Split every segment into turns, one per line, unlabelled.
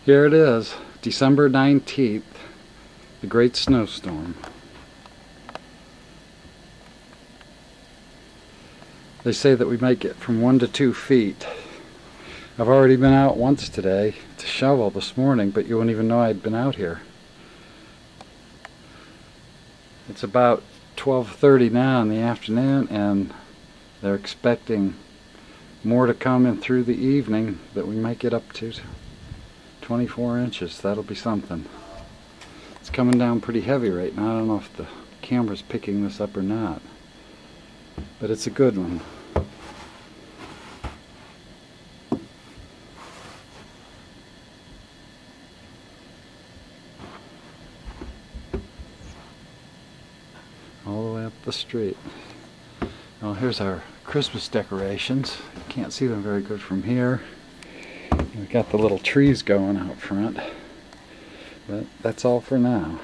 Here it is, December 19th, the great snowstorm. They say that we might get from 1 to 2 feet. I've already been out once today to shovel this morning, but you wouldn't even know I'd been out here. It's about 12:30 now in the afternoon, and they're expecting more to come in through the evening, that we might get up to 24 inches. That'll be something. It's coming down pretty heavy right now. I don't know if the camera's picking this up or not, but it's a good one. All the way up the street. Well, here's our Christmas decorations. You can't see them very good from here. We've got the little trees going out front, but that's all for now.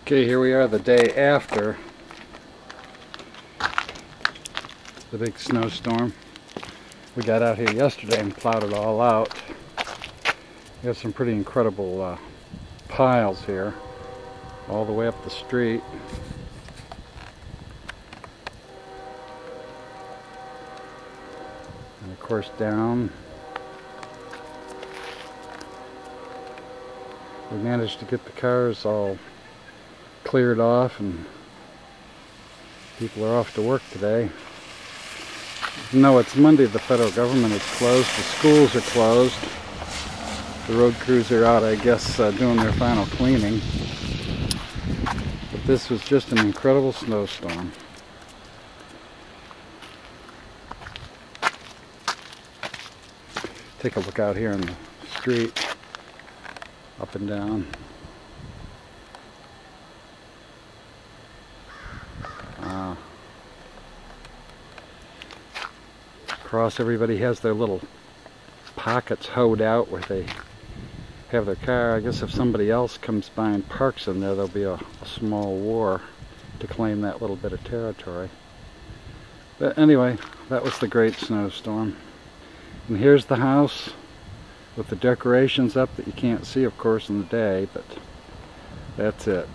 Okay, here we are the day after the big snowstorm. We got out here yesterday and plowed it all out. We have some pretty incredible piles here, all the way up the street. And of course down. We managed to get the cars all cleared off, and people are off to work today. No, it's Monday. The federal government is closed. The schools are closed. The road crews are out, I guess, doing their final cleaning. But this was just an incredible snowstorm. Take a look out here in the street, up and down. Across, everybody has their little pockets hoed out where they have their car. I guess if somebody else comes by and parks in there, there'll be a small war to claim that little bit of territory. But anyway, that was the great snowstorm. And here's the house with the decorations up that you can't see, of course, in the day, but that's it.